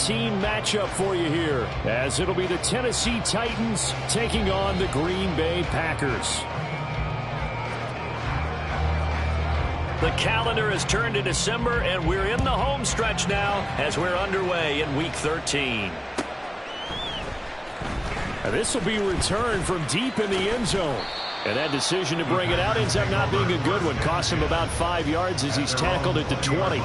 13 matchup for you here, as it'll be the Tennessee Titans taking on the Green Bay Packers. The calendar has turned to December, and we're in the home stretch now as we're underway in Week 13. This will be returned from deep in the end zone. And that decision to bring it out ends up not being a good one. Cost him about 5 yards as he's tackled at the 20.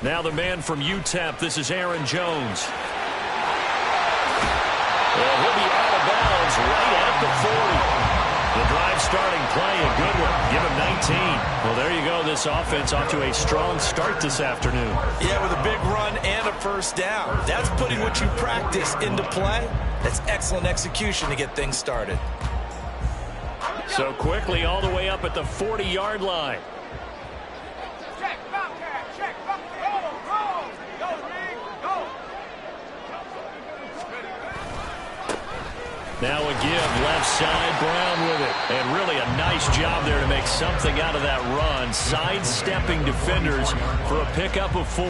Now the man from UTEP, this is Aaron Jones. And he'll be out of bounds right at the 40. The drive starting play, a good one. Give him 19. Well, there you go. This offense off to a strong start this afternoon. Yeah, with a big run and a first down. That's putting what you practice into play. That's excellent execution to get things started. So quickly all the way up at the 40-yard line. Now a give, left side, Brown with it. And really a nice job there to make something out of that run. Sidestepping defenders for a pickup of 4.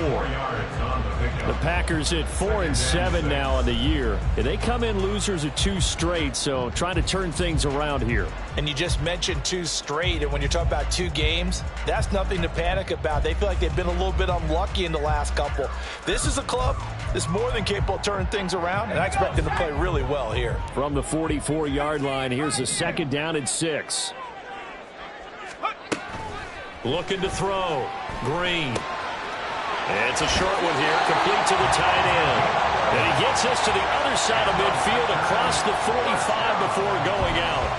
The Packers at 4-7 now on the year. And they come in losers of 2 straight, so trying to turn things around here. And you just mentioned 2 straight, and when you're talking about 2 games, that's nothing to panic about. They feel like they've been a little bit unlucky in the last couple. This is a club that's more than capable of turning things around, and I expect them to play really well here. From the 44-yard line, here's a 2nd down and 6. Looking to throw. Green. It's a short one here, complete to the tight end. And he gets us to the other side of midfield across the 45 before going out.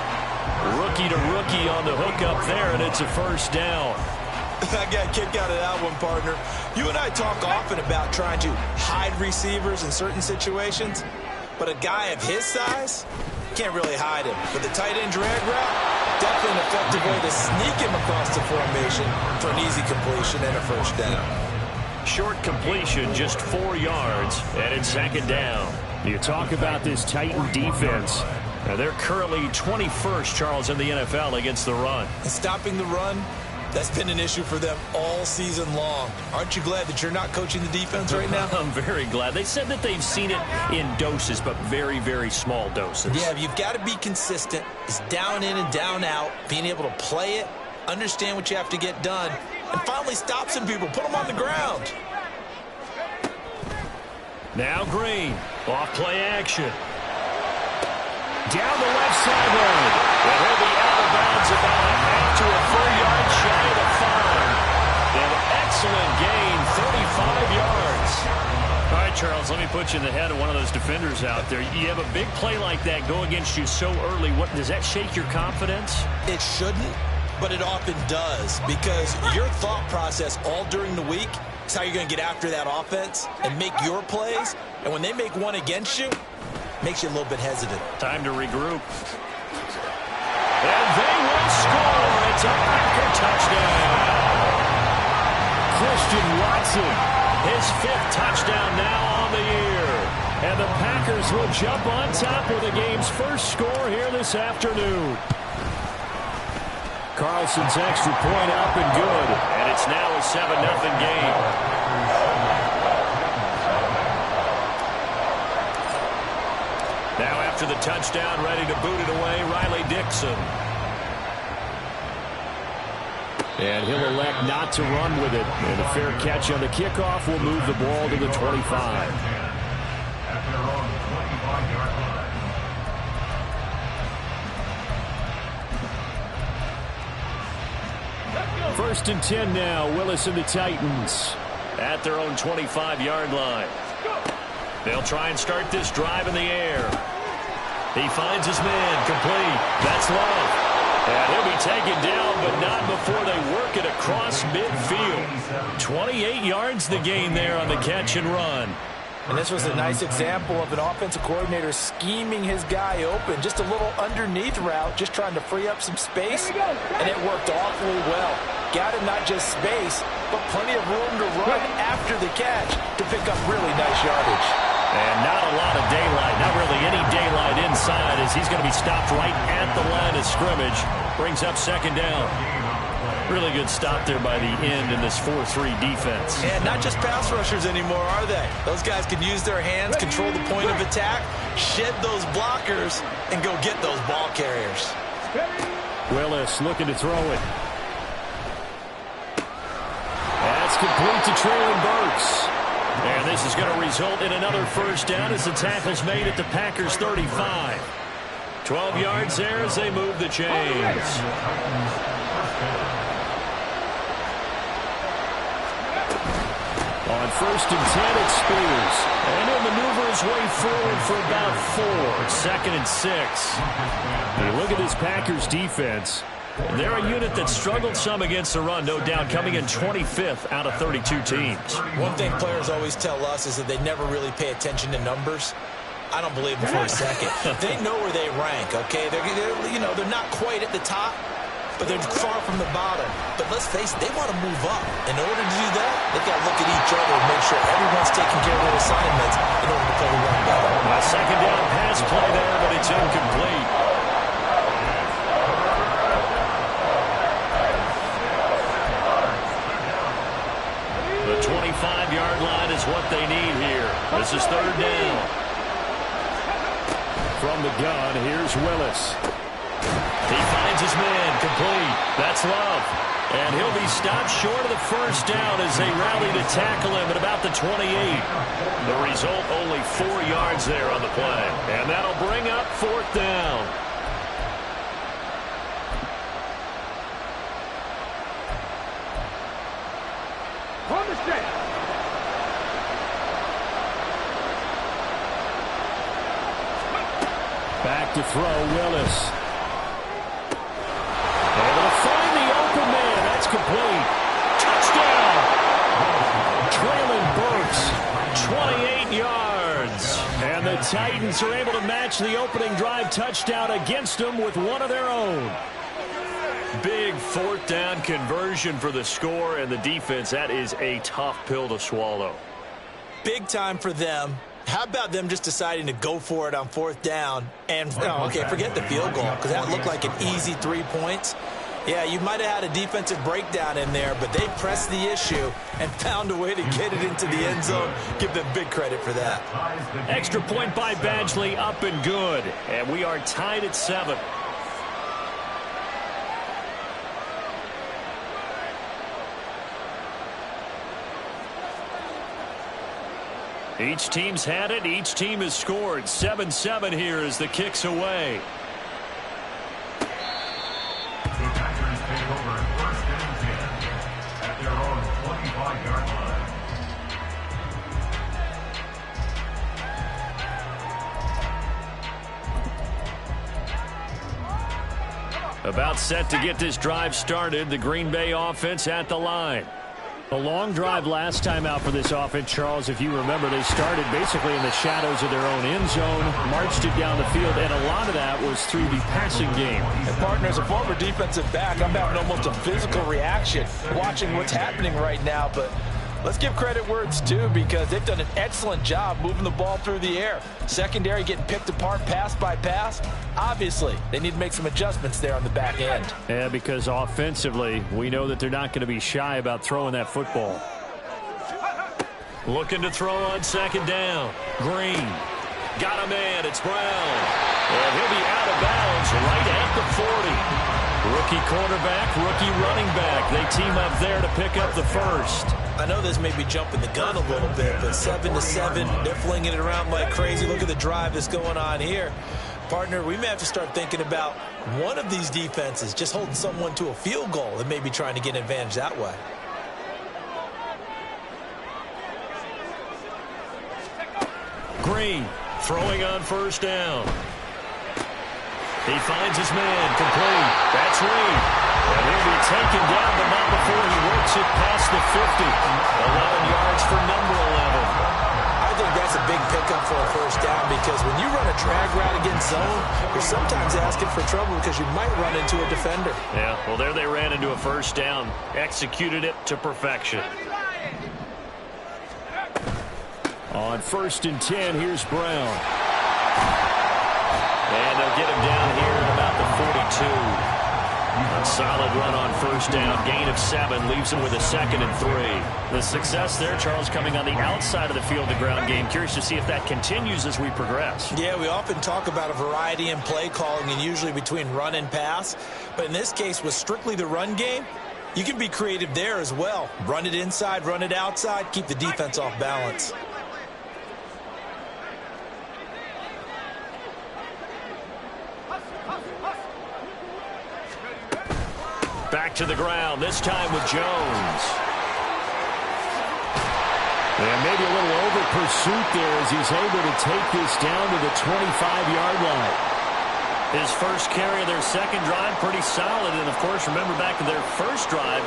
Rookie to rookie on the hookup there, and it's a first down. I got a kick out of that one, partner. You and I talk often about trying to hide receivers in certain situations, but a guy of his size can't really hide him. But the tight end drag route, definitely an effective way to sneak him across the formation for an easy completion and a first down. Short completion, just 4 yards, and it's 2nd down. You talk about this Titan defense. Now they're currently 21st, Charles, in the NFL against the run. And stopping the run, that's been an issue for them all season long. Aren't you glad that you're not coaching the defense right now? I'm very glad. They said that they've seen it in doses, but very, very small doses. Yeah, you've got to be consistent. It's down in and down out, being able to play it, understand what you have to get done, and finally stop some people, put them on the ground. Now Green, off play action. Down the left sideline. And he'll be out of bounds about a half to a 4-yard shy of the 5. An excellent gain, 35 yards. All right, Charles, let me put you in the head of one of those defenders out there. You have a big play like that go against you so early. What does that shake your confidence? It shouldn't, but it often does, because your thought process all during the week is how you're going to get after that offense and make your plays. And when they make one against you, makes you a little bit hesitant. Time to regroup. And they will score. It's a Packer touchdown. Christian Watson. His 5th touchdown now on the year. And the Packers will jump on top with the game's first score here this afternoon. Carlson's extra point up and good. And it's now a 7-0 game. Now after the touchdown, ready to boot it away, Riley Dixon. And he'll elect not to run with it. And a fair catch on the kickoff will move the ball to the 25. First and 10 now. Willis and the Titans at their own 25-yard line. They'll try and start this drive in the air. He finds his man, complete. That's Love. And he'll be taken down, but not before they work it across midfield. 28 yards the gain there on the catch and run. And this was a nice example of an offensive coordinator scheming his guy open. Just a little underneath route, just trying to free up some space, and it worked awfully well. Got him not just space, but plenty of room to run after the catch to pick up really nice yardage. And not a lot of daylight, not really any daylight inside, as he's going to be stopped right at the line of scrimmage. Brings up second down. Really good stop there by the end in this 4-3 defense. And not just pass rushers anymore, are they? Those guys can use their hands, control the point of attack, shed those blockers, and go get those ball carriers. Willis looking to throw it. That's complete to Traylon Burks. And this is going to result in another first down as the tackle's made at the Packers 35. 12 yards there as they move the chains. On 1st and 10, it's Spears. And he'll maneuver his way forward for about 4. 2nd and 6. You look at this Packers defense. They're a unit that struggled some against the run, no doubt, coming in 25th out of 32 teams. One thing players always tell us is that they never really pay attention to numbers. I don't believe them for a second. They know where they rank, okay? They're not quite at the top, but they're far from the bottom. But let's face it, they want to move up. In order to do that, they've got to look at each other and make sure everyone's taking care of their assignments in order to play the run better. A second down pass play there, but it's incomplete. The 25-yard line is what they need here. This is 3rd down. From the gun, here's Willis. He finds his man, complete. That's Love. And he'll be stopped short of the first down as they rally to tackle him at about the 28. The result, only 4 yards there on the play. And that'll bring up 4th down. Back to throw, Willis. Able to find the open man. That's complete. Touchdown! Traylon Burks, 28 yards. And the Titans are able to match the opening drive touchdown against them with one of their own. Big 4th down conversion for the score, and the defense, that is a tough pill to swallow. Big time for them. How about them just deciding to go for it on 4th down? And, forget the field goal, because that looked like an easy 3 points. Yeah, you might have had a defensive breakdown in there, but they pressed the issue and found a way to get it into the end zone. Give them big credit for that. Extra point by Badgley, up and good. And we are tied at 7. Each team's had it. Each team has scored. 7-7 here as the kick's away. The Packers take over 1st and 10 at their own 25-yard line. About set to get this drive started. The Green Bay offense at the line. A long drive last time out for this offense, Charles. If you remember, they started basically in the shadows of their own end zone, marched it down the field, and a lot of that was through the passing game. And partner, as a former defensive back, I'm having almost a physical reaction watching what's happening right now. But let's give credit where it's due, because they've done an excellent job moving the ball through the air. Secondary getting picked apart pass by pass. Obviously, they need to make some adjustments there on the back end. Yeah, because offensively, we know that they're not going to be shy about throwing that football. Looking to throw on 2nd down. Green. Got a man. It's Brown. And he'll be out of bounds right at the 40. Rookie quarterback, rookie running back. They team up there to pick up the first. I know this may be jumping the gun a little bit, but 7-7, they're flinging it around like crazy. Look at the drive that's going on here. Partner, we may have to start thinking about one of these defenses just holding someone to a field goal and maybe trying to get an advantage that way. Green throwing on 1st down. He finds his man, complete. That's Reed. And he'll be taken down, but not before he works it past the 50. 11 yards for number 11. I think that's a big pickup for a first down because when you run a drag route against zone, you're sometimes asking for trouble because you might run into a defender. Yeah, well, there they ran into a first down. Executed it to perfection. On 1st and 10, here's Brown. And they'll get him down here at about the 42. A solid run on 1st down. Gain of 7 leaves him with a 2nd and 3. The success there, Charles, coming on the outside of the field, the ground game. Curious to see if that continues as we progress. Yeah, we often talk about a variety in play calling and usually between run and pass. But in this case, with strictly the run game, you can be creative there as well. Run it inside, run it outside, keep the defense off balance. Back to the ground, this time with Jones. And maybe a little over pursuit there as he's able to take this down to the 25-yard line. His first carry of their second drive, pretty solid. And, of course, remember back to their first drive,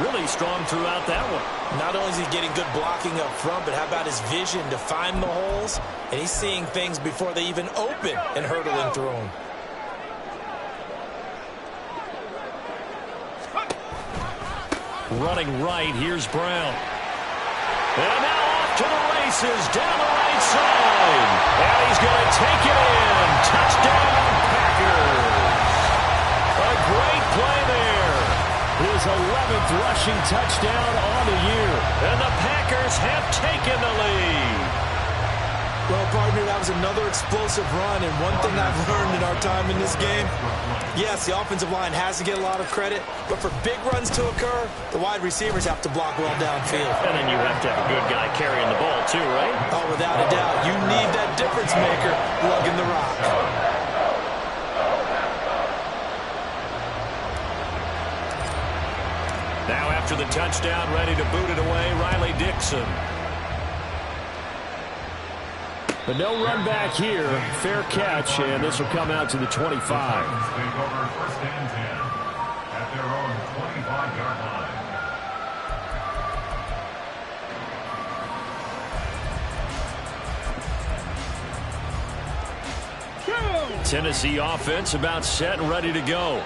really strong throughout that one. Not only is he getting good blocking up front, but how about his vision to find the holes? And he's seeing things before they even open and hurdling through them. Running right, here's Brown. And now off to the races, down the right side. And he's going to take it in. Touchdown, Packers. A great play there. His 11th rushing touchdown on the year. And the Packers have taken the lead. Well, partner, that was another explosive run, and one thing I've learned in our time in this game, yes, the offensive line has to get a lot of credit, but for big runs to occur, the wide receivers have to block well downfield. And then you have to have a good guy carrying the ball, too, right? Oh, without a doubt. You need that difference maker lugging the rock. Now after the touchdown, ready to boot it away, Riley Dixon. But no run back here. Fair catch, and this will come out to the 25. Take over 1st and 10 at their own 25-yard line. Tennessee offense about set and ready to go.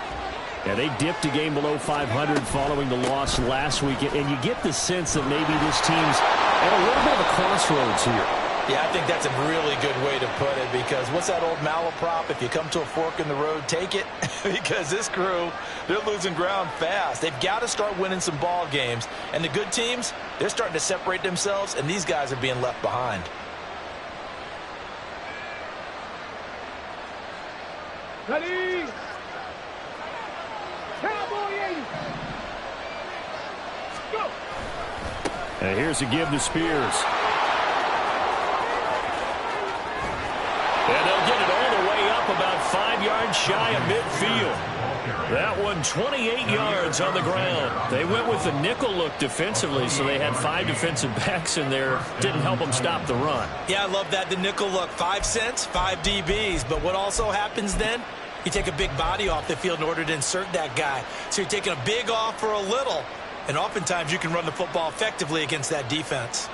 Yeah, they dipped a game below 500 following the loss last week, and you get the sense that maybe this team's at a little bit of a crossroads here. Yeah, I think that's a really good way to put it because what's that old malaprop? If you come to a fork in the road, take it. Because this crew, they're losing ground fast. They've got to start winning some ball games. And the good teams, they're starting to separate themselves, and these guys are being left behind. Ready? Cowboy 80. Go. And here's a give to Spears. And they'll get it all the way up about 5 yards shy of midfield. That one 28 yards on the ground. They went with the nickel look defensively, so they had 5 defensive backs in there. Didn't help them stop the run. Yeah, I love that, the nickel look. 5 cents, 5 DBs. But what also happens then? You take a big body off the field in order to insert that guy. So you're taking a big off for a little. And oftentimes you can run the football effectively against that defense.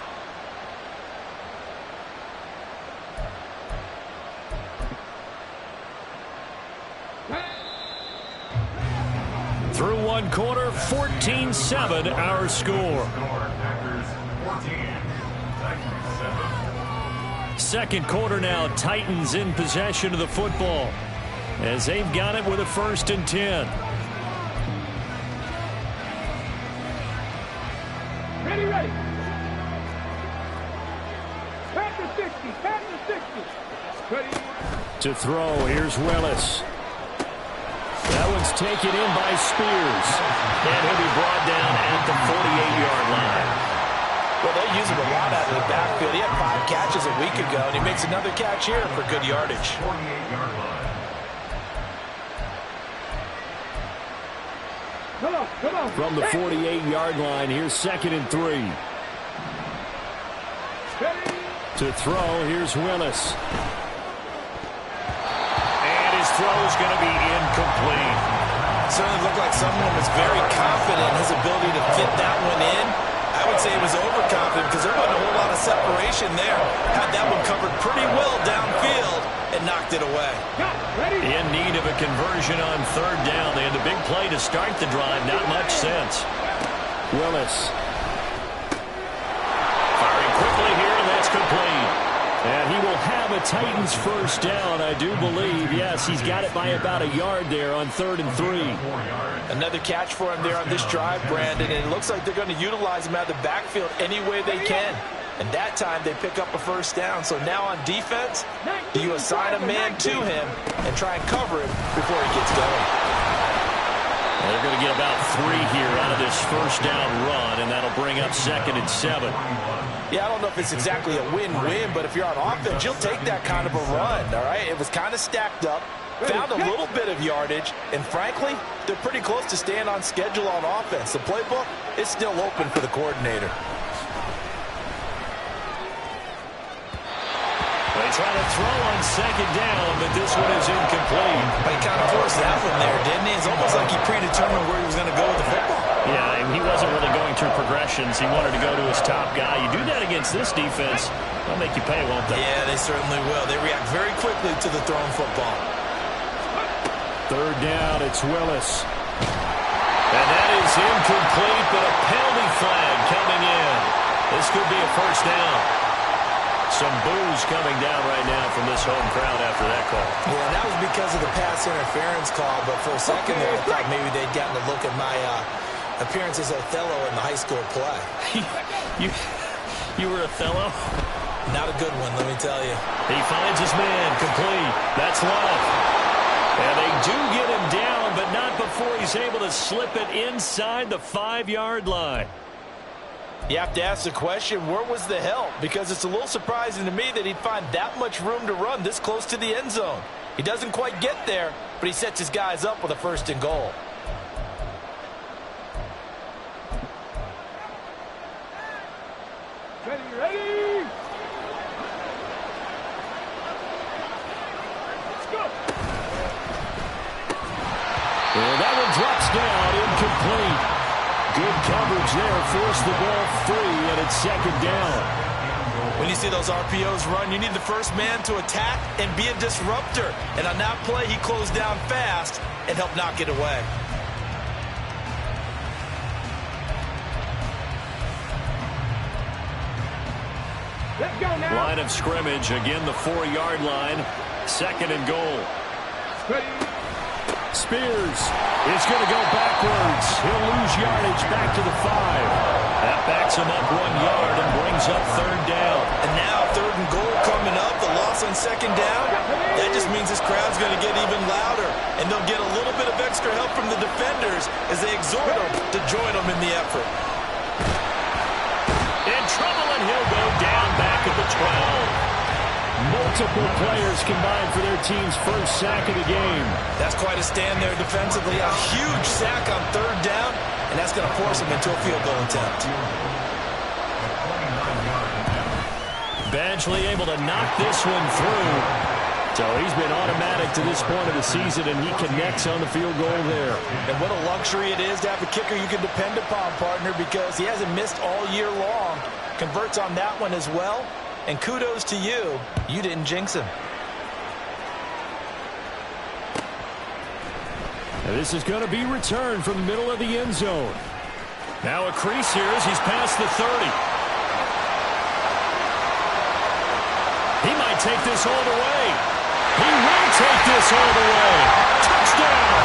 Through one quarter, 14-7 our score. Packers 14, Titans 7. Second quarter now, Titans in possession of the football as they've got it with a 1st and 10. Ready, ready. Back to 60, back to 60. Ready. To throw, here's Willis. That one's taken in by Spears. And he'll be brought down at the 48-yard line. Well, they use him a lot out of the backfield. He had 5 catches a week ago, and he makes another catch here for good yardage. 48-yard line. Come on, come on. From the 48-yard line, here's 2nd and 3. Ready. To throw, here's Willis. And his throw is going to be incomplete. Certainly looked like someone was very confident in his ability to fit that one in. I would say he was overconfident because there wasn't a whole lot of separation there. Had that one covered pretty well downfield and knocked it away. In need of a conversion on third down. They had the big play to start the drive. Not much sense. Willis. Firing quickly here, and that's complete. And he will have a Titans first down, I do believe. Yes, he's got it by about a yard there on 3rd and 3. Another catch for him there on this drive, Brandon, and it looks like they're going to utilize him out of the backfield any way they can. And that time they pick up a first down. So now on defense, do you assign a man to him and try and cover him before he gets going? They're going to get about 3 here out of this first down run, and that'll bring up 2nd and 7. Yeah, I don't know if it's exactly a win-win, but if you're on offense, you'll take that kind of a run, all right? It was kind of stacked up, found a little bit of yardage, and frankly, they're pretty close to staying on schedule on offense. The playbook is still open for the coordinator. They try to throw on 2nd down, but this one is incomplete. But he kind of forced that one there, didn't he? It's almost like he predetermined where he was going to go with the football. Yeah, he wasn't really going through progressions. He wanted to go to his top guy. You do that against this defense, they'll make you pay, won't they? Yeah, they certainly will. They react very quickly to the thrown football. 3rd down, it's Willis. And that is incomplete, but a penalty flag coming in. This could be a first down. Some boos coming down right now from this home crowd after that call. Yeah, that was because of the pass interference call, but for a second there, I thought maybe they'd gotten a look at my appearance as Othello in the high school play. You were Othello? Not a good one, let me tell you. He finds his man, complete. That's Love. And they do get him down, but not before he's able to slip it inside the 5-yard line. You have to ask the question, where was the help? Because it's a little surprising to me that he'd find that much room to run this close to the end zone. He doesn't quite get there, but he sets his guys up with a 1st and goal. Ready? Let's go. Well, that one drops down, incomplete. Good coverage there, forced the ball free, and it's 2nd down. When you see those RPOs run, you need the first man to attack and be a disruptor. And on that play, he closed down fast and helped knock it away. Let's go now. Line of scrimmage, again the 4-yard line, 2nd and goal. Ready. Spears is going to go backwards. He'll lose yardage back to the 5. That backs him up 1 yard and brings up 3rd down. And now 3rd and goal coming up, the loss on 2nd down. That just means this crowd's going to get even louder. And they'll get a little bit of extra help from the defenders as they exhort them to join them in the effort. In trouble, and he'll go down back at the 12. Multiple players combined for their team's first sack of the game. That's quite a stand there defensively. A huge sack on 3rd down, and that's going to force him into a field goal attempt. Badgley able to knock this one through. So he's been automatic to this point of the season, and he connects on the field goal there. And what a luxury it is to have a kicker you can depend upon, partner, because he hasn't missed all year long. Converts on that one as well. And kudos to you. You didn't jinx him. And this is going to be returned from the middle of the end zone. Now a crease here as he's past the 30. He might take this all the way. He will take this all the way. Touchdown!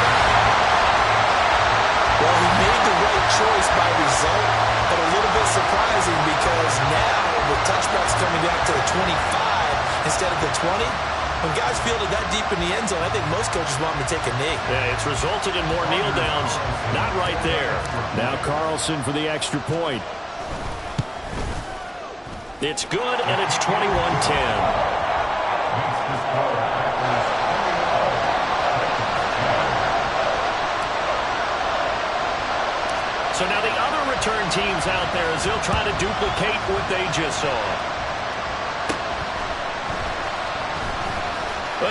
Well, he made the right choice by result, but a little bit surprising because now the touchback's coming down to the 25 instead of the 20. When guys fielded that deep in the end zone, I think most coaches want them to take a knee. Yeah, it's resulted in more kneel downs. Not right there. Now Carlson for the extra point. It's good, and it's 21-10. So now the other return teams out there as they'll try to duplicate what they just saw.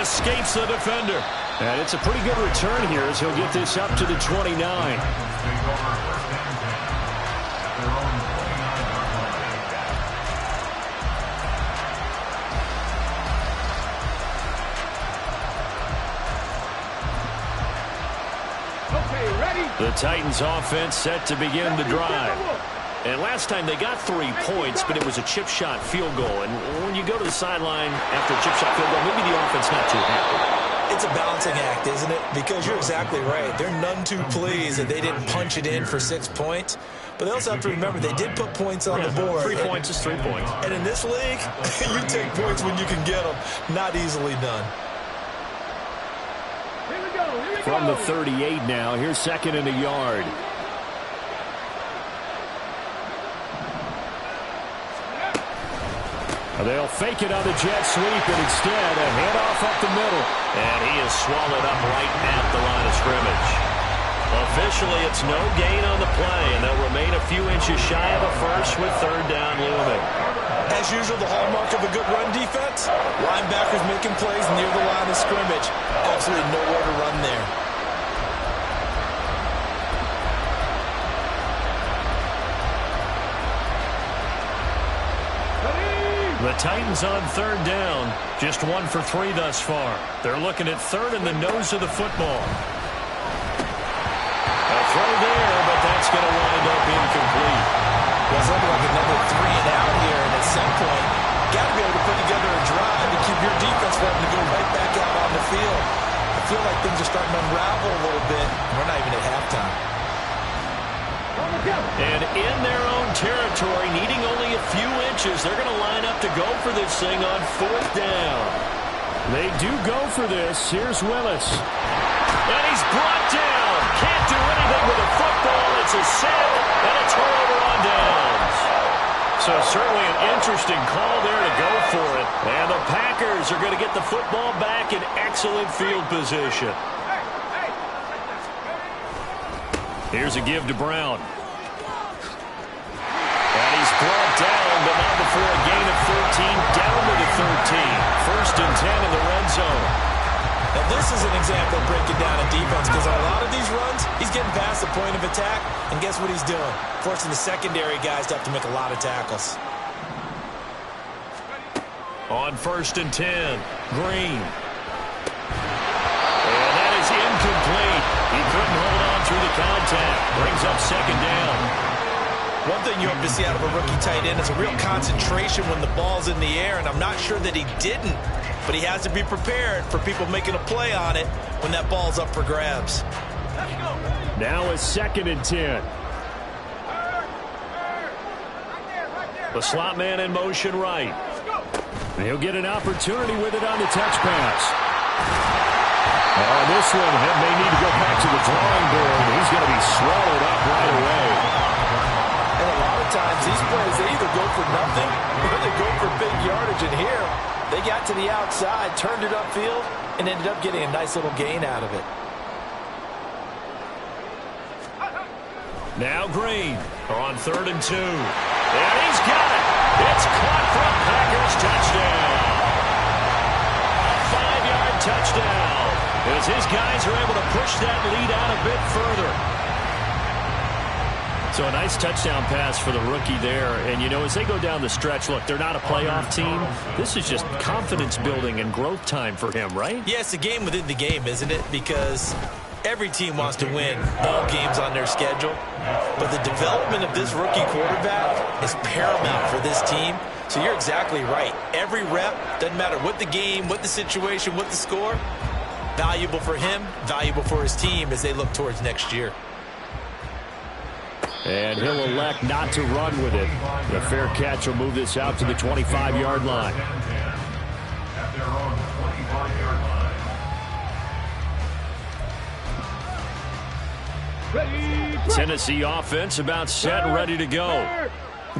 Escapes the defender. And it's a pretty good return here as he'll get this up to the 29. The Titans offense set to begin the drive. And last time they got 3 points, but it was a chip shot field goal. And when you go to the sideline after a chip shot field goal, maybe the offense not too happy. It's a balancing act, isn't it? Because you're exactly right. They're none too pleased that they didn't punch it in for 6 points. But they also have to remember they did put points on the board. 3 points is 3 points. And in this league, you take points when you can get them. Not easily done. From the 38 now, here's second and a yard. They'll fake it on the jet sweep, and instead a handoff up the middle. And he is swallowed up right at the line of scrimmage. Officially, it's no gain on the play, and they'll remain a few inches shy of a first with third down looming. As usual, the hallmark of a good run defense, linebackers making plays near the line of scrimmage. Absolutely nowhere to run there. The Titans on third down, just 1 for 3 thus far. They're looking at third in the nose of the football. A throw there, but that's going to wind up incomplete. Well, it's looking like another 3 and out here, and at some point, got to be able to put together a drive to keep your defense from having to go right back out on the field. I feel like things are starting to unravel a little bit. We're not even at halftime. And in their own territory, needing only a few inches, they're going to line up to go for this thing on fourth down. They do go for this. Here's Willis. And he's brought down. Can't do anything with a football. It's a sack and a turnover on downs. So certainly an interesting call there to go for it. And the Packers are going to get the football back in excellent field position. Here's a give to Brown. And he's brought down, but not before a gain of 13, down to the 13. First and 10 in the red zone. Now this is an example of breaking down a defense, because on a lot of these runs, he's getting past the point of attack, and guess what he's doing? Forcing the secondary guys to have to make a lot of tackles. On first and 10, Green. And that is incomplete. He couldn't hold on through the contact. Brings up second down. One thing you hope to see out of a rookie tight end is a real concentration when the ball's in the air, and I'm not sure that he didn't, but he has to be prepared for people making a play on it when that ball's up for grabs. Now a second and 10. The slot man in motion right. He'll get an opportunity with it on the touch pass. Oh, this one may need to go back to the drawing board. He's going to be swallowed up right away. And a lot of times these plays, they either go for nothing or they go for big yardage. And here, they got to the outside, turned it upfield, and ended up getting a nice little gain out of it. Now Green on third and 2. And he's got it. It's caught from Packers touchdown. A 5-yard touchdown. As his guys are able to push that lead out a bit further. So a nice touchdown pass for the rookie there. And, you know, as they go down the stretch, look, they're not a playoff team. This is just confidence building and growth time for him, right? Yeah, it's a game within the game, isn't it? Because every team wants to win all games on their schedule. But the development of this rookie quarterback is paramount for this team. So you're exactly right. Every rep, doesn't matter what the game, what the situation, what the score, valuable for him, valuable for his team as they look towards next year. And he'll elect not to run with it. The fair catch will move this out to the 25-yard line. At their own 25-yard line. Tennessee offense about set and ready to go.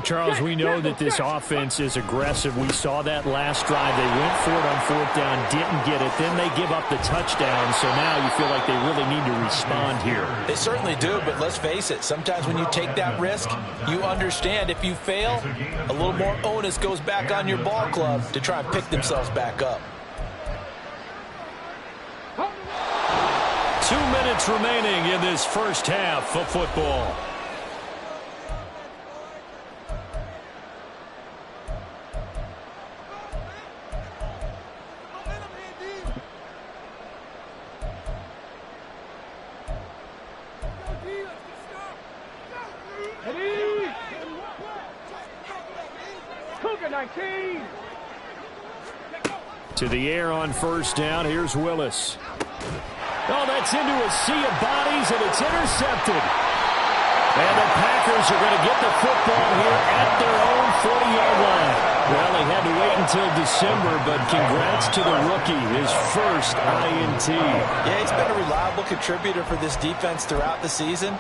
Charles, we know that this offense is aggressive. We saw that last drive. They went for it on fourth down, didn't get it. Then they give up the touchdown. So now you feel like they really need to respond here. They certainly do, but let's face it. Sometimes when you take that risk, you understand if you fail, a little more onus goes back on your ball club to try and pick themselves back up. minutes remaining in this first half of football. To the air on first down. Here's Willis. Oh, that's into a sea of bodies, and it's intercepted. And the Packers are going to get the football here at their own 40-yard line. Well, they had to wait until December, but congrats to the rookie, his first INT. Yeah, he's been a reliable contributor for this defense throughout the season.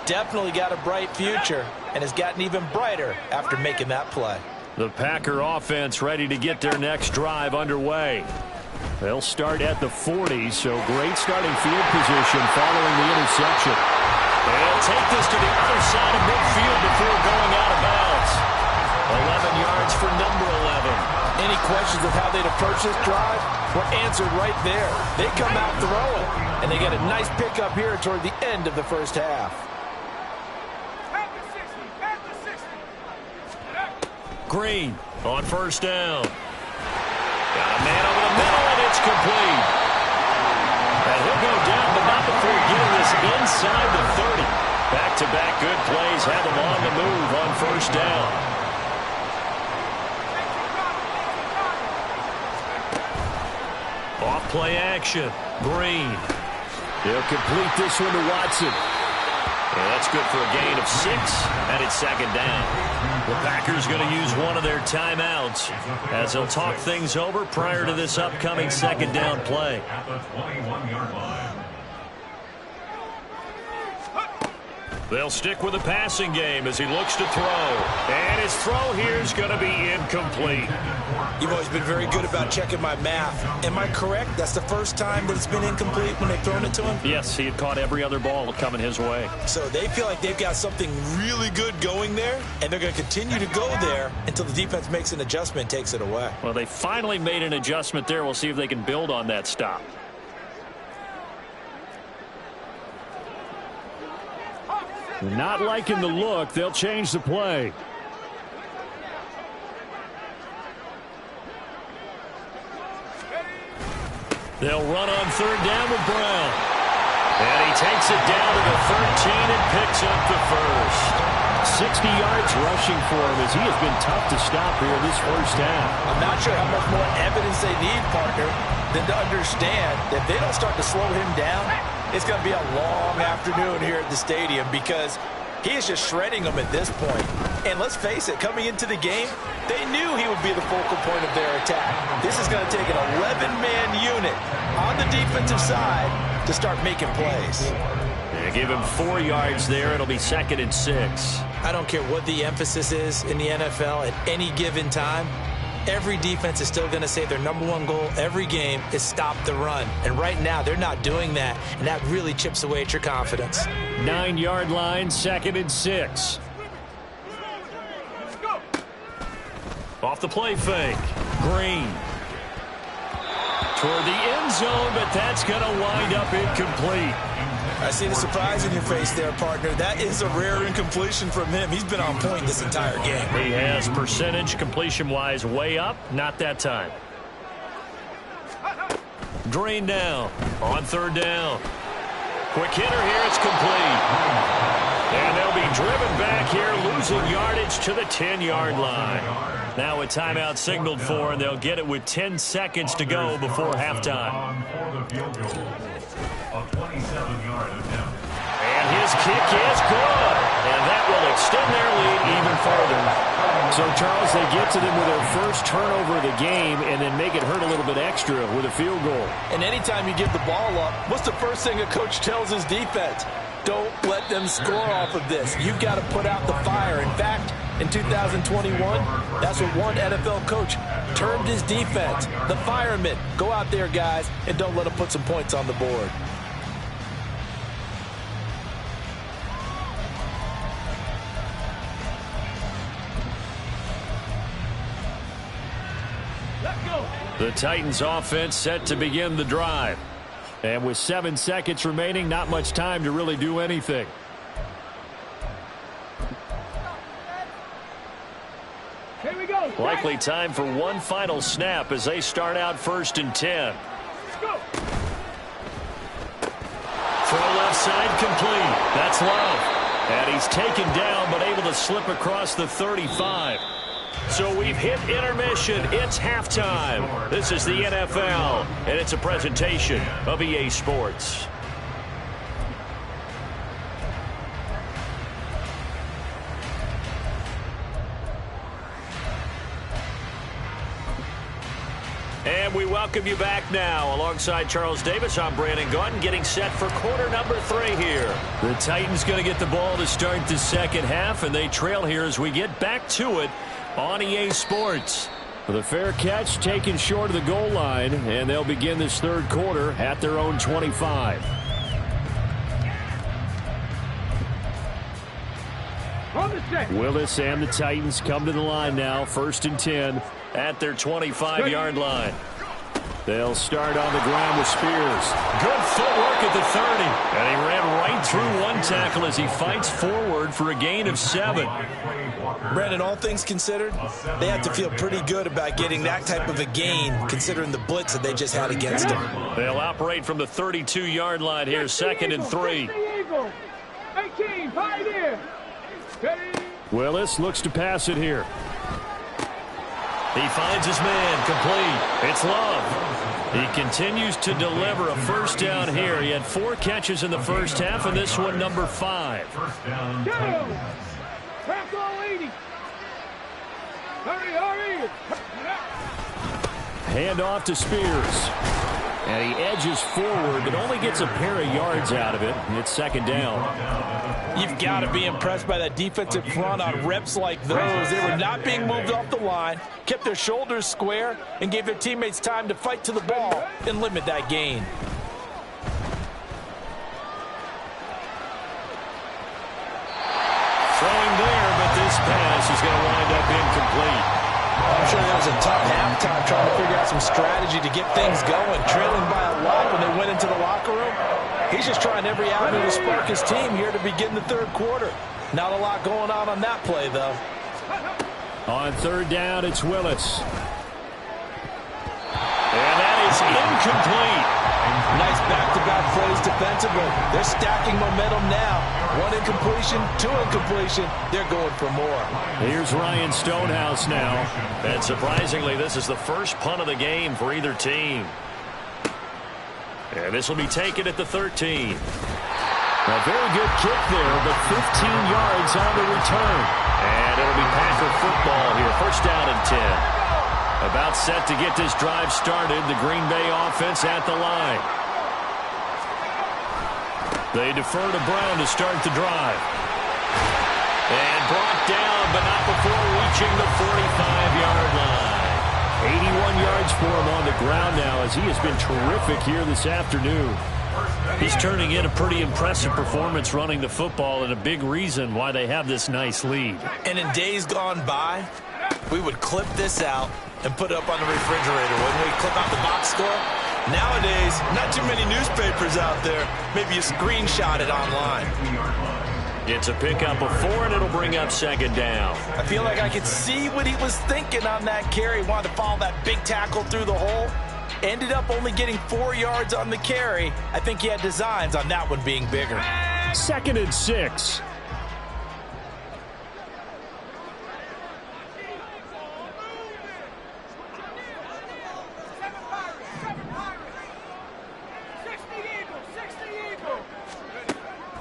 Definitely got a bright future, and has gotten even brighter after making that play. The Packer offense ready to get their next drive underway. They'll start at the 40, so great starting field position following the interception. They'll take this to the other side of midfield before going out of bounds. 11 yards for number 11. Any questions of how they'd approach this drive were answered right there. They come out throwing, and they get a nice pickup here toward the end of the first half. Green on first down. Got a man over the middle, and it's complete. And he'll go down, but not before getting this inside the 30. Back-to-back good plays have him on the move on first down. Off play action. Green. He'll complete this one to Watson. And that's good for a gain of 6, and it's second down. The Packers going to use one of their timeouts as they'll talk things over prior to this upcoming second down play. At the 21-yard line. They'll stick with the passing game as he looks to throw. And his throw here is going to be incomplete. You've always been very good about checking my math. Am I correct? That's the first time that it's been incomplete when they've thrown it to him? Yes, he had caught every other ball coming his way. So they feel like they've got something really good going there, and they're going to continue to go there until the defense makes an adjustment and takes it away. Well, they finally made an adjustment there. We'll see if they can build on that stop. Not liking the look. They'll change the play. They'll run on third down with Brown. And he takes it down to the 13 and picks up the first. 60 yards rushing for him as he has been tough to stop here this first half. I'm not sure how much more evidence they need, partner, than to understand that if they don't start to slow him down, it's going to be a long afternoon here at the stadium because he is just shredding them at this point. And let's face it, coming into the game, they knew he would be the focal point of their attack. This is going to take an 11-man unit on the defensive side to start making plays. They give him 4 yards there. It'll be 2nd and 6. I don't care what the emphasis is in the NFL at any given time. Every defense is still going to say their #1 goal every game is stop the run. And right now, they're not doing that, and that really chips away at your confidence. 9-yard line, 2nd and 6. Off the play fake. Green. Toward the end zone, but that's going to wind up incomplete. I see the surprise in your face there, partner. That is a rare incompletion from him. He's been on point this entire game. He has percentage completion-wise way up. Not that time. Green down on third down. Quick hitter here. It's complete. And they'll be driven back here, losing yardage to the 10-yard line. Now a timeout signaled for, and they'll get it with 10 seconds to go before halftime. A 27-yard attempt. And his kick is good. And that will extend their lead even further. So, Charles, they get to them with their first turnover of the game and then make it hurt a little bit extra with a field goal. And anytime you give the ball up, what's the first thing a coach tells his defense? Don't let them score off of this. You've got to put out the fire. In fact, in 2021, that's what one NFL coach termed his defense, the firemen. Go out there, guys, and don't let them put some points on the board. The Titans offense set to begin the drive. And with 7 seconds remaining, not much time to really do anything. Here we go. Likely time for one final snap as they start out 1st and 10. Go. Throw left side complete. That's Love. And he's taken down but able to slip across the 35. So we've hit intermission. It's halftime. This is the NFL, and it's a presentation of EA Sports. And we welcome you back now. Alongside Charles Davis, I'm Brandon Gaudin, getting set for quarter number 3 here. The Titans going to get the ball to start the second half, and they trail here as we get back to it on EA Sports. The fair catch taken short of the goal line, and they'll begin this third quarter at their own 25. On the set. Willis and the Titans come to the line now, 1st and 10. At their 25-yard line. They'll start on the ground with Spears. Good footwork at the 30. And he ran right through one tackle as he fights forward for a gain of 7. Brandon, all things considered, they have to feel pretty good about getting that type of a gain considering the blitz that they just had against them. They'll operate from the 32-yard line here, 2nd and 3. 18, pioneer. Willis looks to pass it here. He finds his man, complete. It's Love. He continues to deliver a first down here. He had 4 catches in the first half, and this one number 5. First down. Crack all 80. Hurry. Hand off to Spears. And he edges forward, but only gets a pair of yards out of it. And it's 2nd down. You've got to be impressed by that defensive front on reps like those. They were not being moved off the line, kept their shoulders square, and gave their teammates time to fight to the ball and limit that gain. Throwing there, but this pass is going to wind up incomplete. I'm sure that was a tough halftime trying to figure out some strategy to get things going, trailing by a lot when they went into the locker room. He's just trying every avenue to spark his team here to begin the third quarter. Not a lot going on that play, though. On 3rd down, it's Willis. And that is incomplete. Nice back-to-back plays defensively. They're stacking momentum now. 1 incompletion, 2 incompletion. They're going for more. Here's Ryan Stonehouse now. And surprisingly, this is the first punt of the game for either team. And this will be taken at the 13. A very good kick there, but 15 yards on the return. And it'll be Packer football here. First down and 10. About set to get this drive started. The Green Bay offense at the line. They defer to Brown to start the drive. And brought down, but not before reaching the 45-yard line. 81 yards for him on the ground now as he has been terrific here this afternoon. He's turning in a pretty impressive performance running the football, and a big reason why they have this nice lead. And in days gone by, we would clip this out and put it up on the refrigerator. When we clip out the box score, nowadays, not too many newspapers out there. Maybe you screenshot it online. It's a pickup of 4, and it'll bring up 2nd down. I feel like I could see what he was thinking on that carry. Wanted to follow that big tackle through the hole. Ended up only getting 4 yards on the carry. I think he had designs on that one being bigger. 2nd and 6.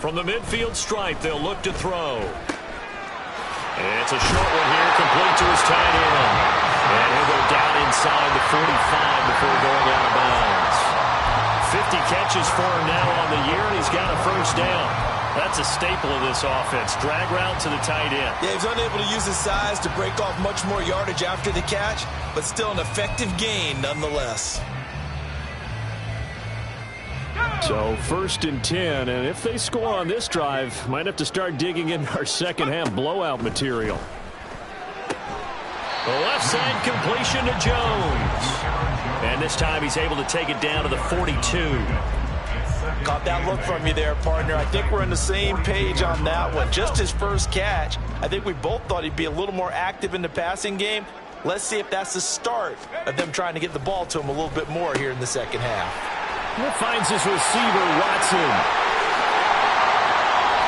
From the midfield stripe, they'll look to throw. And it's a short one here, complete to his tight end. And he'll go down inside the 45 before going out of bounds. 50 catches for him now on the year, and he's got a first down. That's a staple of this offense. Drag route to the tight end. Yeah, he's unable to use his size to break off much more yardage after the catch, but still an effective gain nonetheless. So 1st and 10, and if they score on this drive, might have to start digging in our second half blowout material. The left side completion to Jones. And this time he's able to take it down to the 42. Caught that look from you there, partner. I think we're on the same page on that one. Just his first catch. I think we both thought he'd be a little more active in the passing game. Let's see if that's the start of them trying to get the ball to him a little bit more here in the second half. He finds his receiver, Watson.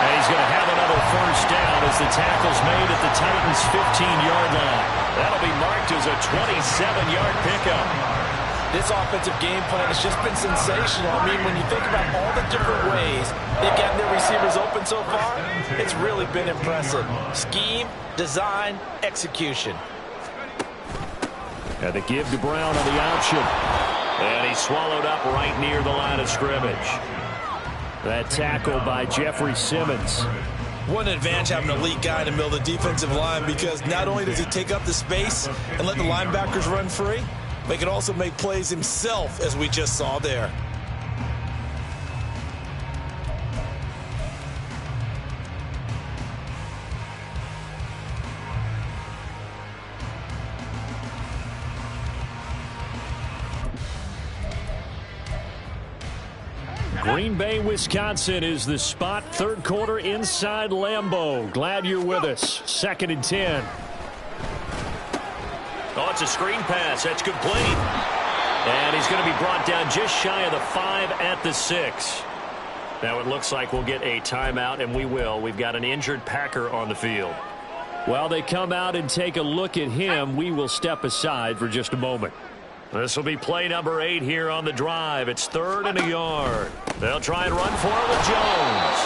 And he's going to have another first down as the tackle's made at the Titans' 15-yard line. That'll be marked as a 27-yard pickup. This offensive game plan has just been sensational. I mean, when you think about all the different ways they've gotten their receivers open so far, it's really been impressive. Scheme, design, execution. And they give to Brown on the option. And he's swallowed up right near the line of scrimmage. That tackle by Jeffrey Simmons. What an advantage having an elite guy in the middle of the defensive line, because not only does he take up the space and let the linebackers run free, but he can also make plays himself, as we just saw there. Green Bay, Wisconsin is the spot. Third quarter inside Lambeau. Glad you're with us. 2nd and 10. Oh, it's a screen pass. That's complete. And he's going to be brought down just shy of the 5 at the 6. Now it looks like we'll get a timeout, and we will. We've got an injured Packer on the field. While they come out and take a look at him, we will step aside for just a moment. This will be play number 8 here on the drive. It's 3rd and a yard. They'll try and run for it with Jones.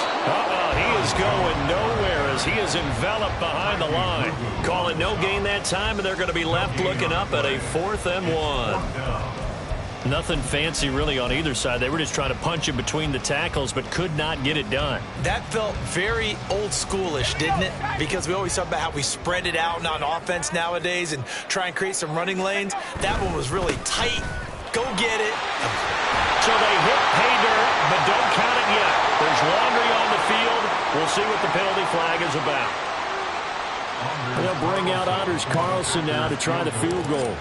He is going nowhere as he is enveloped behind the line. Call it no gain that time, and they're going to be left looking up at a 4th and 1. Nothing fancy really on either side. They were just trying to punch in between the tackles, but could not get it done. That felt very old schoolish, didn't it? Because we always talk about how we spread it out on offense nowadays and try and create some running lanes. That one was really tight. Go get it. So they hit pay dirt, but don't count it yet. There's laundry on the field. We'll see what the penalty flag is about. They'll bring out Anders Carlson now to try the field goal.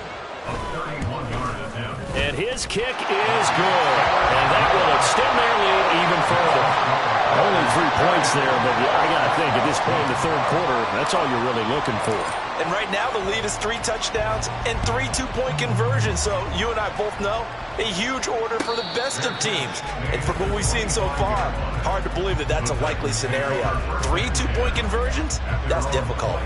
And his kick is good. And that will extend their lead even further. Only 3 points there, but I got to think at this point in the third quarter, that's all you're really looking for. And right now the lead is 3 touchdowns and 3 two-point conversions. So you and I both know a huge order for the best of teams. And from what we've seen so far, hard to believe that that's a likely scenario. 3 two-point conversions? That's difficult.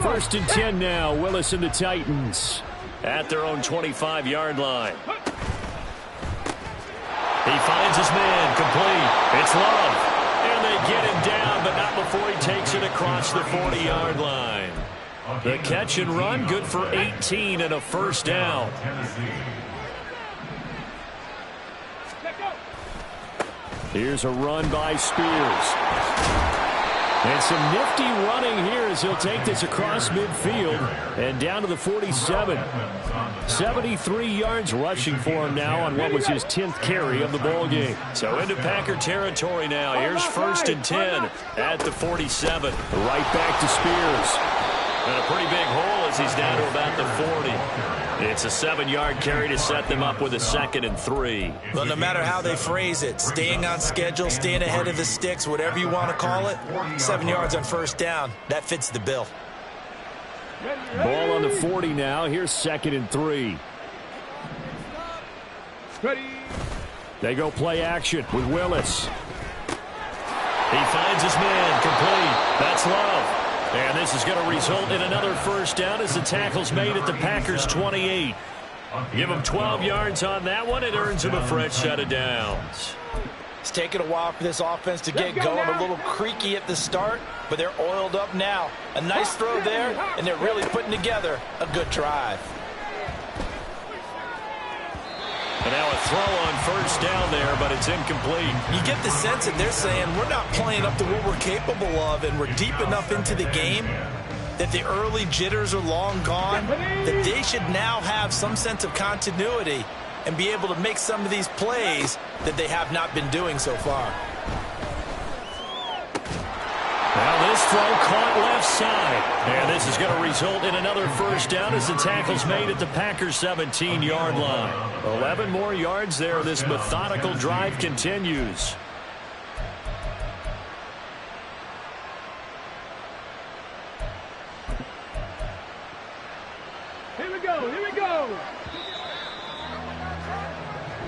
First and 10 now. Willis and the Titans at their own 25-yard line. He finds his man, complete. It's Love. And they get him down, but not before he takes it across the 40-yard line. The catch and run, good for 18 and a first down. Here's a run by Spears. And some nifty running here as he'll take this across midfield and down to the 47. 73 yards rushing for him now on what was his 10th carry of the ball game. So into Packer territory now. Here's 1st and 10 at the 47. Right back to Spears. And a pretty big hole as he's down to about the 40. It's a 7-yard carry to set them up with a 2nd and 3. Well, no matter how they phrase it, staying on schedule, staying ahead of the sticks, whatever you want to call it, 7 yards on first down, that fits the bill. Ball on the 40 now. Here's 2nd and 3. They go play action with Willis. He finds his man, complete. That's Love. And this is going to result in another first down as the tackle's made at the Packers' 28. Give him 12 yards on that one. It earns him a fresh set of downs. It's taken a while for this offense to get going. A little creaky at the start, but they're oiled up now. A nice throw there, and they're really putting together a good drive. And now a throw on first down there, but it's incomplete. You get the sense that they're saying we're not playing up to what we're capable of, and we're deep enough into the game that the early jitters are long gone, that they should now have some sense of continuity and be able to make some of these plays that they have not been doing so far. Well, This throw caught left side. And this is going to result in another first down as the tackle's made at the Packers' 17-yard line. 11 more yards there. This methodical drive continues. Here we go. Here we go.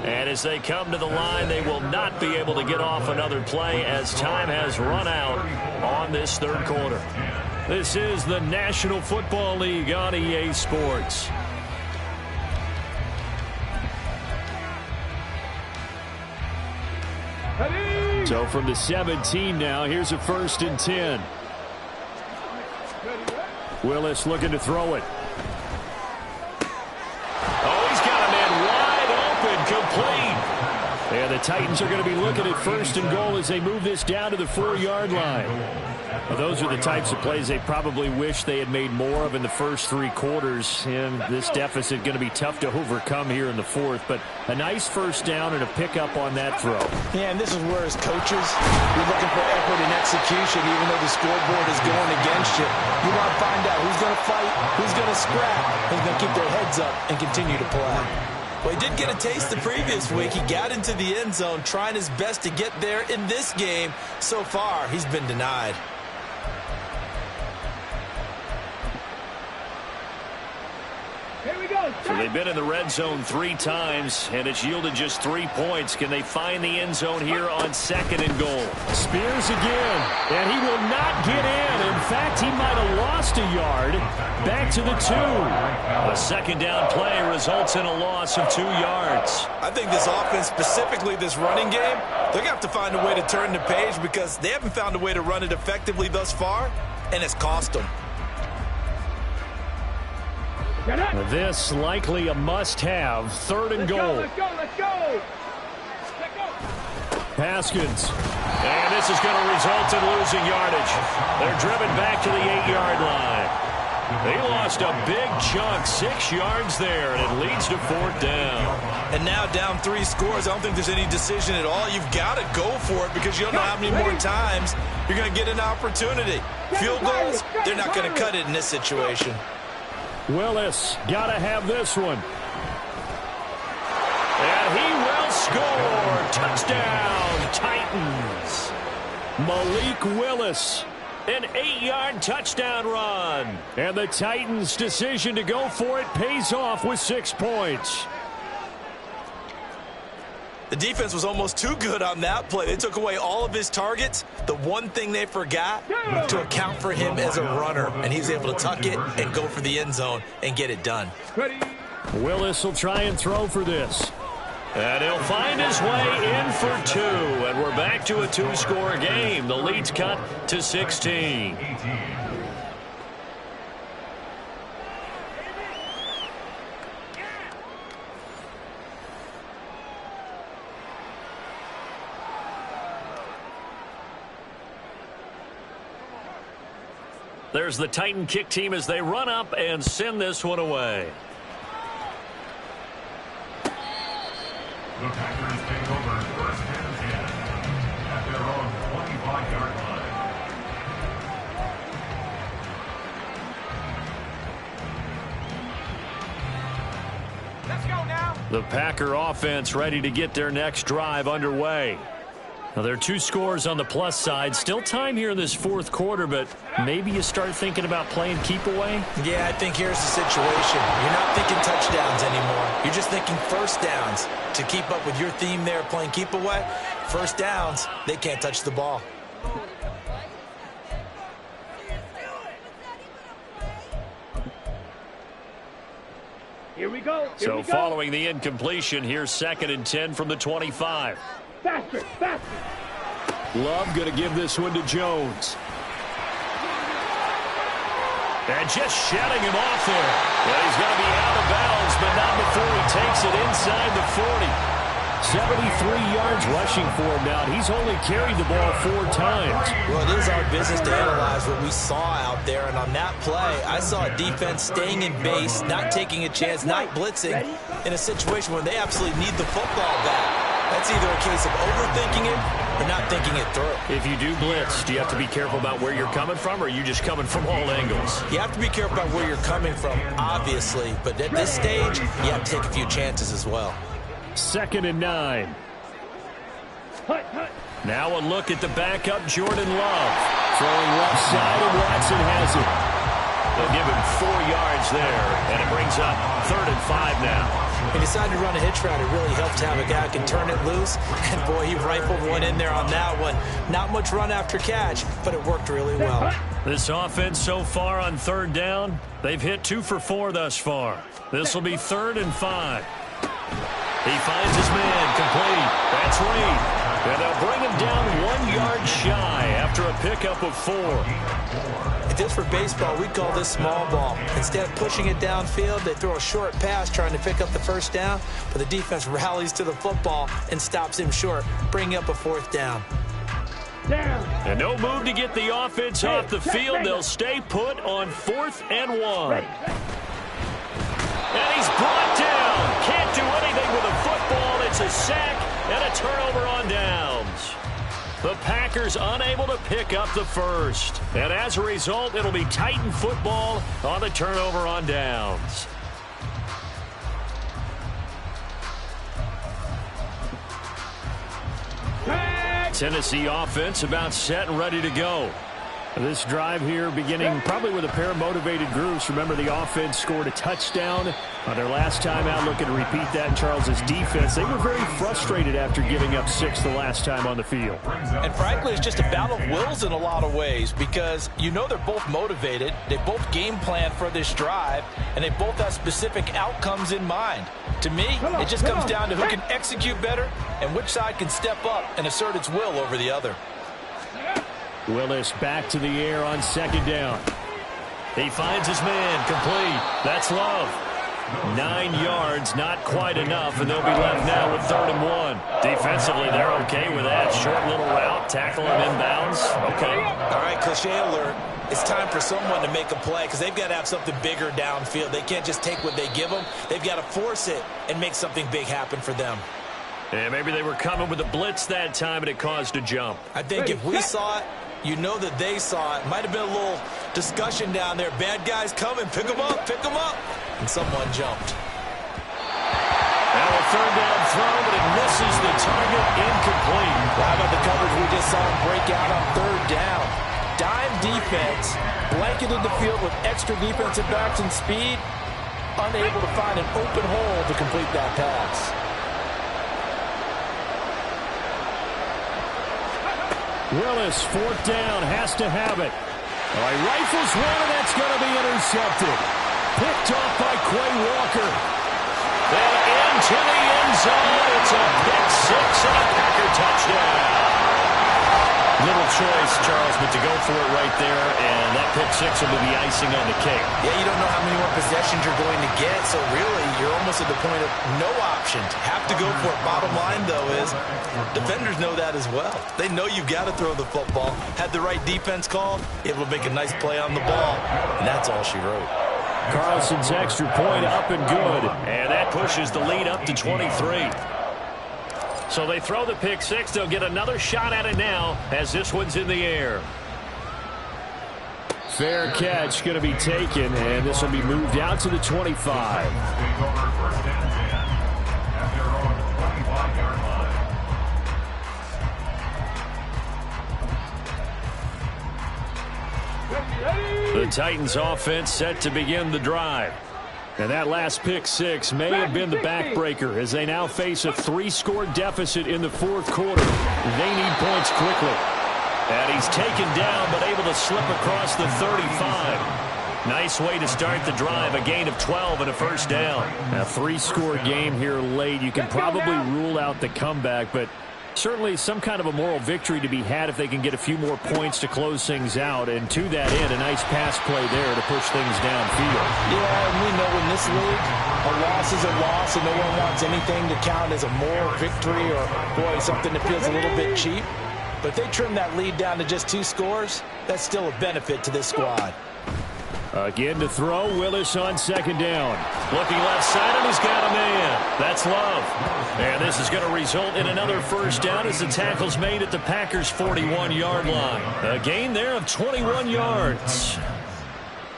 And as they come to the line, they will not be able to get off another play as time has run out on this third quarter. This is the National Football League on EA Sports. Ready. So from the 17 now, here's a 1st and 10. Willis looking to throw it. Oh, he's got a man wide open, complete. And the Titans are going to be looking at 1st and goal as they move this down to the 4-yard line. Well, those are the types of plays they probably wish they had made more of in the first 3 quarters. And this deficit going to be tough to overcome here in the 4th. But a nice first down and a pickup on that throw. Yeah, and this is where, as coaches, you're looking for effort and execution, even though the scoreboard is going against you. You want to find out who's going to fight, who's going to scrap, who's going to keep their heads up and continue to play. Well, he did get a taste the previous week. He got into the end zone, trying his best to get there in this game. So far, he's been denied. Here we go. So they've been in the red zone 3 times, and it's yielded just 3 points. Can they find the end zone here on 2nd and goal? Spears again, and he will not get in. In fact, he might have lost a yard. Back to the 2. A 2nd down play results in a loss of 2 yards. I think this offense, specifically this running game, they're going to have to find a way to turn the page because they haven't found a way to run it effectively thus far, and it's cost them. This likely a must-have. 3rd and goal. Let's go. Let's go. Let's go. Haskins. And this is going to result in losing yardage. They're driven back to the 8-yard line. They lost a big chunk, 6 yards there, and it leads to 4th down. And now down 3 scores. I don't think there's any decision at all. You've got to go for it because you don't know how many more times you're going to get an opportunity. Field goals, they're not going to cut it in this situation. Willis got to have this one. And he will score. Touchdown, Titans. Malik Willis, an 8-yard touchdown run. And the Titans' decision to go for it pays off with 6 points. The defense was almost too good on that play. They took away all of his targets. The one thing they forgot to account for him as a runner, and he was able to tuck it and go for the end zone and get it done. Ready. Willis will try and throw for this. And he'll find his way in for 2. And we're back to a 2-score game. The lead's cut to 16. There's the Titan kick team as they run up and send this one away. The Packers take over 1st and 10 at their own 25-yard line. Let's go now. The Packer offense ready to get their next drive underway. Now, there are 2 scores on the plus side. Still time here in this 4th quarter, but maybe you start thinking about playing keep away? Yeah, I think here's the situation. You're not thinking touchdowns anymore. You're just thinking first downs. To keep up with your theme there, playing keep away, first downs, they can't touch the ball. Here we go. Here So we go. following the incompletion, here's 2nd and 10 from the 25. Faster. Faster. Love going to give this one to Jones. And just shutting him off there. Well, he's going to be out of bounds, but not before he takes it inside the 40. 73 yards rushing for him now. He's only carried the ball 4 times. Well, it is our business to analyze what we saw out there, and on that play, I saw a defense staying in base, not taking a chance, not blitzing in a situation where they absolutely need the football back. That's It's either a case of overthinking it or not thinking it through. If you do blitz, do you have to be careful about where you're coming from, or are you just coming from all angles? You have to be careful about where you're coming from, obviously, but at this stage, you have to take a few chances as well. 2nd and 9. Now a look at the backup, Jordan Love. Throwing left side, and Watson has it. They'll give him 4 yards there, and it brings up 3rd and 5 now. He decided to run a hitch route. It really helped to have a guy who can turn it loose. And, boy, he rifled one in there on that one. Not much run after catch, but it worked really well. This offense so far on 3rd down, they've hit 2 for 4 thus far. This will be 3rd and 5. He finds his man complete. That's Reed. And they'll bring him down 1 yard shy after a pickup of 4. If this were baseball, we'd call this small ball. Instead of pushing it downfield, they throw a short pass trying to pick up the 1st down, but the defense rallies to the football and stops him short, bringing up a 4th down. And no move to get the offense off the field. They'll stay put on 4th and 1. And he's brought down. Can't do anything with a football. It's a sack and a turnover on downs. The Packers unable to pick up the 1st. And as a result, it'll be Titan football on the turnover on downs. Tennessee offense about set and ready to go. This drive here beginning probably with a pair of motivated groups. Remember, the offense scored a touchdown on their last time out. Looking to repeat that in Charles's defense. They were very frustrated after giving up 6 the last time on the field. And frankly, it's just a battle of wills in a lot of ways, because you know they're both motivated. They both game plan for this drive, and they both have specific outcomes in mind. To me, it just comes down to who can execute better and which side can step up and assert its will over the other. Willis back to the air on 2nd down. He finds his man complete. That's Love. 9 yards, not quite enough, and they'll be left now with 3rd and 1. Defensively, they're okay with that. Short little route, tackle him inbounds. Okay. All right, cliche alert. It's time for someone to make a play, because they've got to have something bigger downfield. They can't just take what they give them. They've got to force it and make something big happen for them. Yeah, maybe they were coming with a blitz that time, and it caused a jump. I think if we saw it, you know that they saw it. Might have been a little discussion down there. Bad guys coming. Pick them up. Pick them up. And someone jumped. Now a 3rd down throw, but it misses the target. Incomplete. How about the coverage we just saw him break out on 3rd down? Dime defense, blanketed the field with extra defensive backs and speed, unable to find an open hole to complete that pass. Willis, 4th down, has to have it. All right, rifles one, and that's going to be intercepted. Picked off by Quay Walker. Then into the end zone. It's a pick 6 and a Packer touchdown. Little choice, Charles, but to go for it right there, and that pick 6 will be the icing on the cake. Yeah, you don't know how many more possessions you're going to get, so really you're almost at the point of no option. Have to go for it. Bottom line, though, is defenders know that as well. They know you've got to throw the football. Had the right defense called, able to make a nice play on the ball, and that's all she wrote. Carlson's extra point up and good, and that pushes the lead up to 23. So they throw the pick 6. They'll get another shot at it now as this one's in the air. Fair catch going to be taken, and this will be moved out to the 25. The Titans offense set to begin the drive. And that last pick 6 may have been the backbreaker as they now face a 3-score deficit in the 4th quarter. They need points quickly. And he's taken down but able to slip across the 35. Nice way to start the drive, a gain of 12 and a 1st down. A 3-score game here late. You can probably rule out the comeback, but certainly some kind of a moral victory to be had if they can get a few more points to close things out. And to that end, a nice pass play there to push things downfield. Yeah, and we know in this league, a loss is a loss, and no one wants anything to count as a moral victory or, boy, something that feels a little bit cheap. But if they trim that lead down to just 2 scores, that's still a benefit to this squad. Again to throw, Willis on second down. Looking left side, and he's got a man. That's Love. And this is going to result in another first down as the tackle's made at the Packers' 41-yard line. A gain there of 21 yards.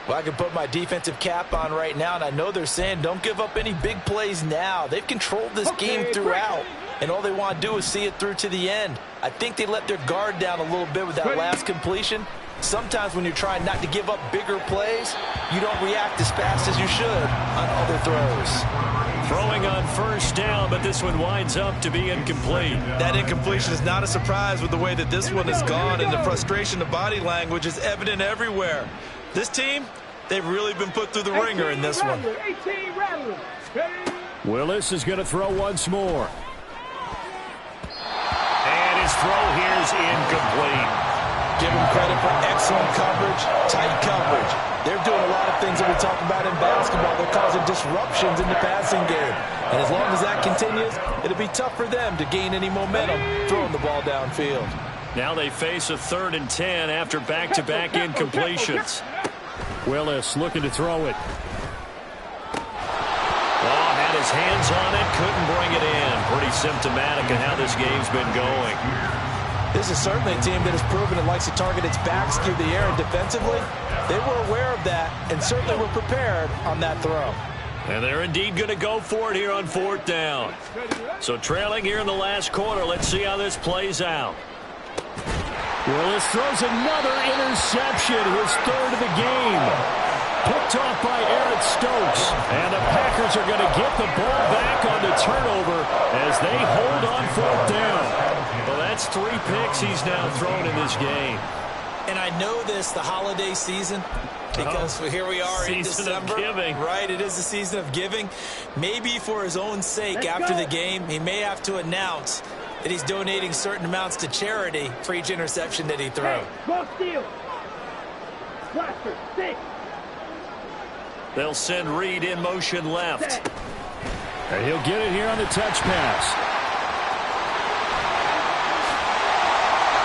Well, I can put my defensive cap on right now, and I know they're saying don't give up any big plays now. They've controlled this game throughout, and all they want to do is see it through to the end. I think they let their guard down a little bit with that last completion. Sometimes when you're trying not to give up bigger plays, you don't react as fast as you should on other throws. Throwing on first down, but this one winds up to be incomplete. That incompletion is not a surprise with the way that this one has gone, and the frustration, the body language is evident everywhere. This team, they've really been put through the ringer in this one. Willis is going to throw once more. And his throw here is incomplete. Give him credit for excellent coverage, tight coverage. They're doing a lot of things that we talk about in basketball. They're causing disruptions in the passing game. And as long as that continues, it'll be tough for them to gain any momentum throwing the ball downfield. Now they face a 3rd and 10 after back-to-back incompletions. Willis looking to throw it. Oh, had his hands on it, couldn't bring it in. Pretty symptomatic of how this game's been going. This is certainly a team that has proven it likes to target its backs through the air, and defensively, they were aware of that and certainly were prepared on that throw. And they're indeed going to go for it here on 4th down. So trailing here in the last quarter, let's see how this plays out. Willis throws another interception, his 3rd of the game. Picked off by Eric Stokes. And the Packers are going to get the ball back on the turnover as they hold on 4th down. Well, that's 3 picks he's now thrown in this game. And I know this, the holiday season, because here we are in December. Of giving. Right, it is the season of giving. Maybe for his own sake after the game, he may have to announce that he's donating certain amounts to charity for each interception that he throws. They'll send Reed in motion left. And he'll get it here on the touch pass.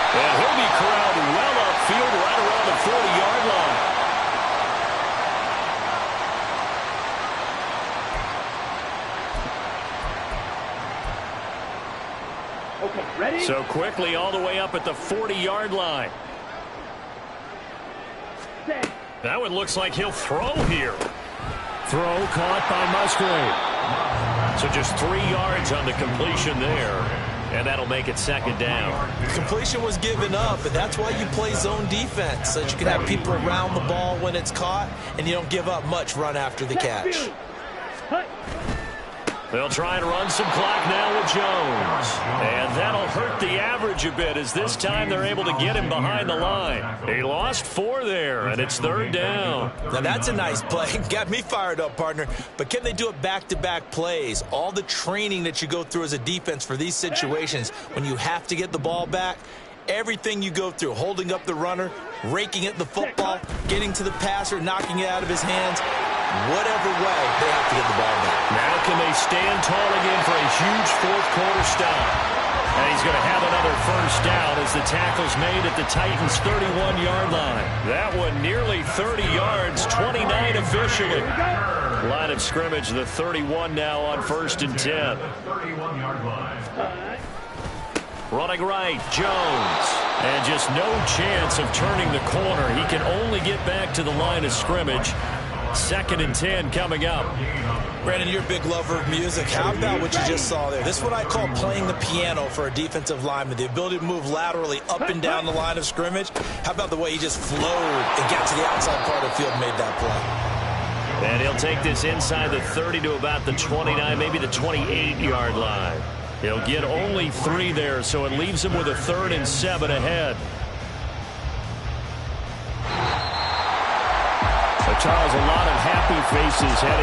And he'll be corralled well upfield right around the 40-yard line. Okay, ready? So quickly all the way up at the 40-yard line. Set. That one looks like he'll throw here. Throw caught by Musgrave. So just 3 yards on the completion there. And that'll make it 2nd down. Completion was given up, and that's why you play zone defense, so that you can have people around the ball when it's caught, and you don't give up much run after the catch. They'll try and run some clock now with Jones. And that'll hurt the average a bit as this time they're able to get him behind the line. He lost 4 there, and it's 3rd down. Now that's a nice play. Got me fired up, partner. But can they do it back-to-back plays? All the training that you go through as a defense for these situations, when you have to get the ball back, everything you go through, holding up the runner, raking at the football, getting to the passer, knocking it out of his hands, whatever way, they have to get the ball back. Now can they stand tall again for a huge 4th quarter stop? And he's going to have another first down as the tackle's made at the Titans' 31-yard line. That one nearly 30 yards, 29 officially. Line of scrimmage, the 31 now on 1st and 10. Running right, Jones. And just no chance of turning the corner. He can only get back to the line of scrimmage. 2nd and 10 coming up. Brandon, you're a big lover of music. How about what you just saw there? This is what I call playing the piano for a defensive lineman. The ability to move laterally up and down the line of scrimmage. How about the way he just flowed and got to the outside part of the field and made that play? And he'll take this inside the 30 to about the 29, maybe the 28-yard line. He'll get only 3 there, so it leaves him with a 3rd and 7 ahead. So Charles, a lot of happy faces heading